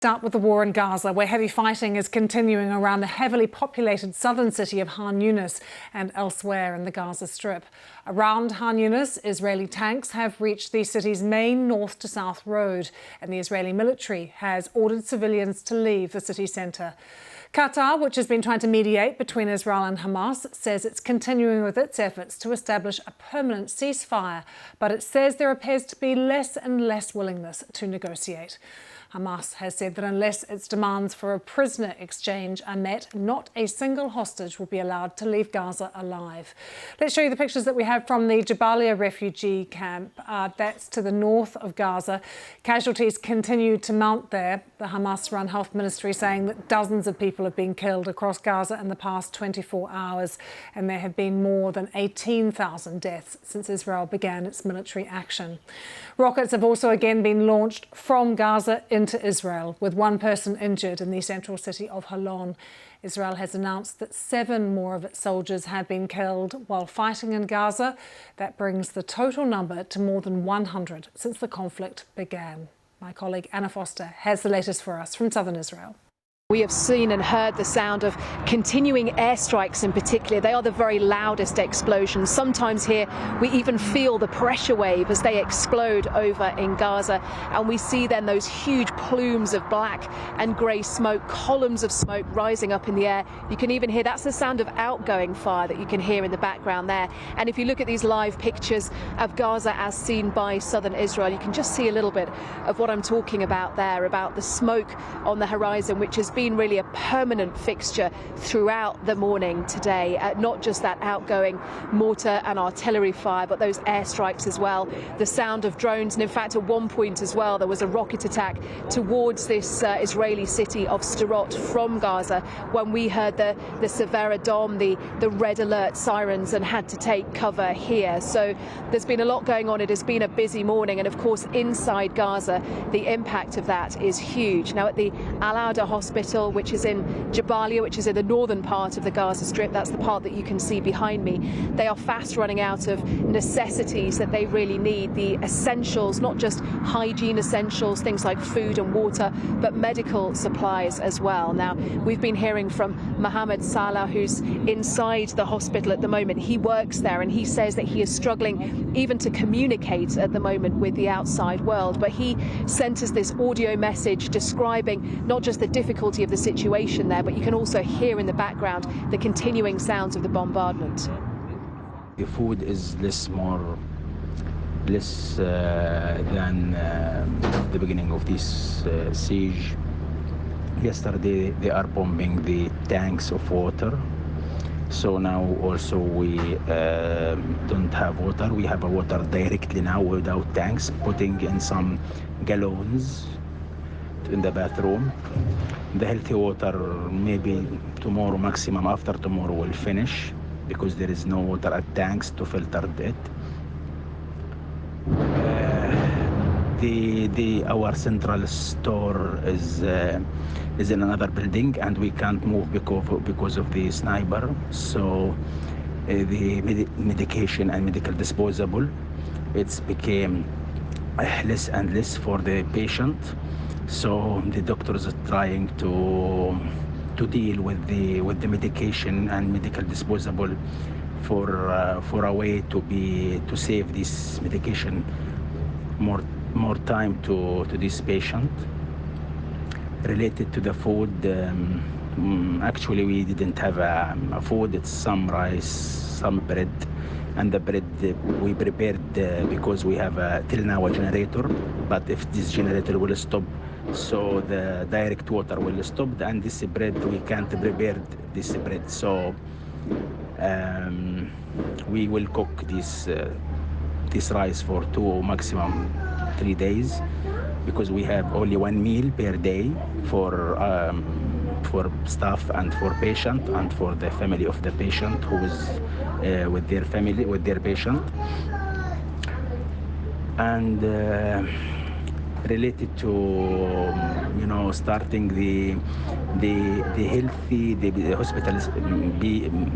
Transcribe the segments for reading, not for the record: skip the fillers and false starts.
Start with the war in Gaza, where heavy fighting is continuing around the heavily populated southern city of Khan Younis and elsewhere in the Gaza Strip. Around Khan Younis, Israeli tanks have reached the city's main north to south road, and the Israeli military has ordered civilians to leave the city centre. Qatar, which has been trying to mediate between Israel and Hamas, says it's continuing with its efforts to establish a permanent ceasefire, but it says there appears to be less and less willingness to negotiate. Hamas has said that unless its demands for a prisoner exchange are met, not a single hostage will be allowed to leave Gaza alive. Let's show you the pictures that we have from the Jabalia refugee camp. That's to the north of Gaza. Casualties continue to mount there. The Hamas-run health ministry saying that dozens of people have been killed across Gaza in the past 24 hours, and there have been more than 18,000 deaths since Israel began its military action. Rockets have also again been launched from Gaza into Israel, with one person injured in the central city of Holon. Israel has announced that 7 more of its soldiers have been killed while fighting in Gaza. That brings the total number to more than 100 since the conflict began. My colleague Anna Foster has the latest for us from southern Israel. We have seen and heard the sound of continuing airstrikes in particular. They are the very loudest explosions. Sometimes here we even feel the pressure wave as they explode over in Gaza. And we see then those huge plumes of black and grey smoke, columns of smoke rising up in the air. You can even hear, that's the sound of outgoing fire that you can hear in the background there. And if you look at these live pictures of Gaza as seen by southern Israel, you can just see a little bit of what I'm talking about there, about the smoke on the horizon, which has been really a permanent fixture throughout the morning today. Not just that outgoing mortar and artillery fire, but those airstrikes as well. The sound of drones, and in fact at one point as well there was a rocket attack towards this Israeli city of Sderot from Gaza when we heard the Severa Dom, the red alert sirens, and had to take cover here. So there's been a lot going on. It has been a busy morning, and of course inside Gaza the impact of that is huge. Now at the Al-Auda hospital, which is in Jabalia, which is in the northern part of the Gaza Strip, that's the part that you can see behind me, they are fast running out of necessities that they really need, the essentials, not just hygiene essentials, things like food and water, but medical supplies as well. Now, we've been hearing from Mohammed Salah, who's inside the hospital at the moment. He works there, and he says that he is struggling even to communicate at the moment with the outside world. But he sent us this audio message describing not just the difficulty of the situation there, but you can also hear in the background the continuing sounds of the bombardment. The food is less than the beginning of this siege. Yesterday they are bombing the tanks of water, so now also we don't have water. We have water directly now without tanks, putting in some gallons in the bathroom. The healthy water maybe tomorrow, maximum after tomorrow, will finish because there is no water at tanks to filter it. Our central store is in another building, and we can't move because of the sniper. So the medication and medical disposable, it's became less and less for the patient. So the doctors are trying to deal with the medication and medical disposable for a way to save this medication more time to this patient. Related to the food, actually we didn't have a food. It's some rice, some bread, and the bread we prepared because we have till now a generator, but if this generator will stop, so the direct water will stop, and this bread we can't prepare this bread. So we will cook this rice for 2, maximum 3 days, because we have only 1 meal per day for staff and for patient and for the family of the patient who is with their family, with their patient. And related to starting the healthy, the hospitals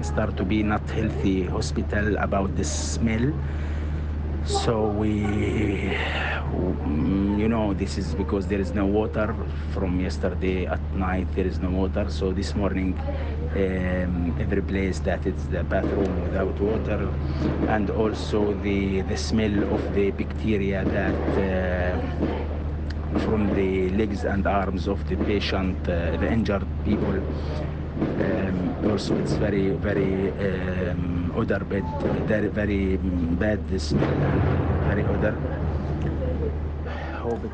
start to be not healthy hospital about the smell. So we this is because there is no water. From yesterday at night, there is no water. So this morning, every place that it's the bathroom without water, and also the smell of the bacteria that from the legs and arms of the patient, the injured people. Also, it's very, very odor bad, very bad smell, very odor.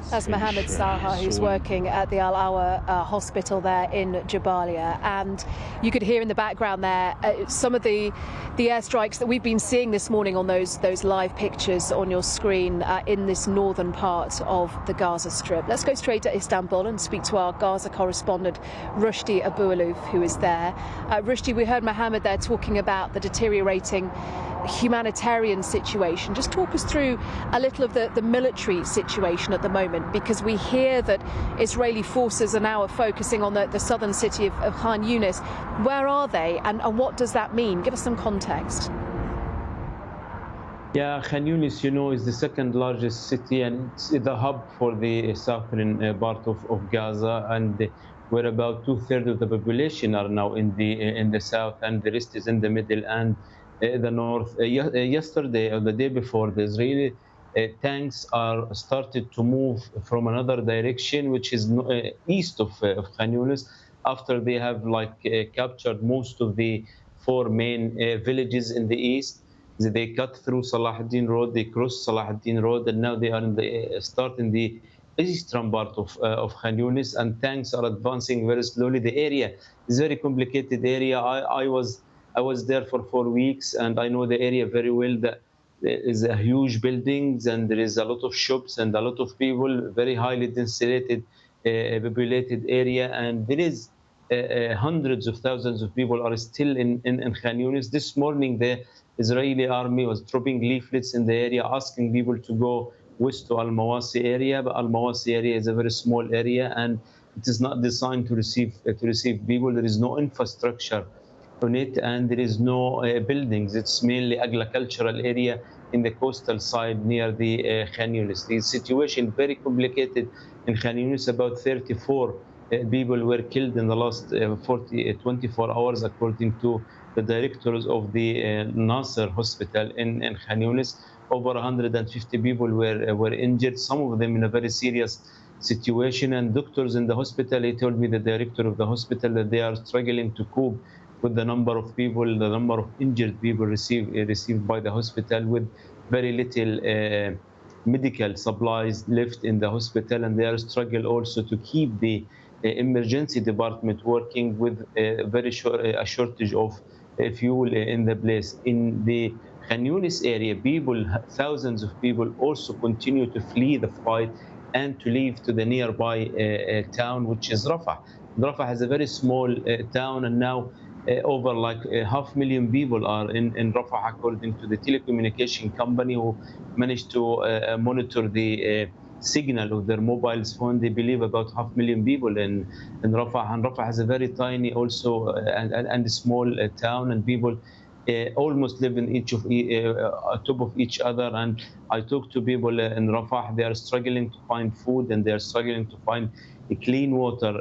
That's Mohammed Saha, who's working at the Al Awa hospital there in Jabalia. And you could hear in the background there some of the airstrikes that we've been seeing this morning on those live pictures on your screen in this northern part of the Gaza Strip. Let's go straight to Istanbul and speak to our Gaza correspondent, Rushdie Abu-Alouf, who is there. Rushdie, we heard Mohammed there talking about the deteriorating humanitarian situation. Just talk us through a little of the military situation at the moment, because we hear that Israeli forces are now focusing on the southern city of Khan Younis. Where are they, and what does that mean? Give us some context. Yeah, Khan Younis, is the second largest city, and it's the hub for the southern part of Gaza, and where about 2/3 of the population are now in the south, and the rest is in the middle and the north. Yesterday or the day before, the Israeli tanks are started to move from another direction, which is east of Khan Younis, after they have captured most of the 4 main villages in the east. They cut through Salahuddin Road, they crossed Salahuddin Road, and now they are in the eastern part of Khan Younis, and tanks are advancing very slowly. The area is a very complicated area. I was there for 4 weeks, and I know the area very well. There is a huge buildings, and there is a lot of shops and a lot of people, very highly densely populated area, and there is hundreds of thousands of people are still in Khan Younis. This morning, the Israeli army was dropping leaflets in the area, asking people to go west to Al-Mawasi area, but Al-Mawasi area is a very small area, and it is not designed to receive people. There is no infrastructure on it, and there is no buildings. It's mainly agricultural area in the coastal side near the Khan Younis. The situation very complicated in Khan Younis. About 34 people were killed in the last 24 hours, according to the directors of the Nasser hospital in Khan Younis. Over 150 people were injured, some of them in a very serious situation. And doctors in the hospital, he told me, the director of the hospital, that they are struggling to cope with the number of people, the number of injured people received by the hospital, with very little medical supplies left in the hospital, and they are struggling also to keep the emergency department working with a shortage of fuel in the place. In the Khan Younis area, thousands of people also continue to flee the fight and to leave to the nearby town, which is Rafah. Rafah has a very small town, and now over 500,000 people are in Rafah, according to the telecommunication company, who managed to monitor the signal of their mobile phone. They believe about 500,000 people in Rafah, and Rafah has a very tiny also and small town, and people almost live in top of each other. And I talked to people in Rafah. They are struggling to find food, and they are struggling to find clean water.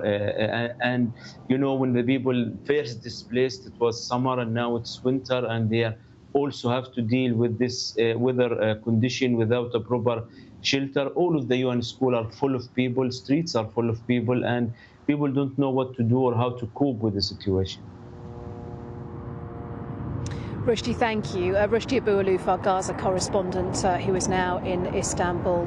And when the people first displaced, it was summer, and now it's winter, and they also have to deal with this weather condition without a proper shelter. All of the UN schools are full of people, streets are full of people, and people don't know what to do or how to cope with the situation. Rushdie, thank you. Rushdie Abu-Alouf, our Gaza correspondent, who is now in Istanbul.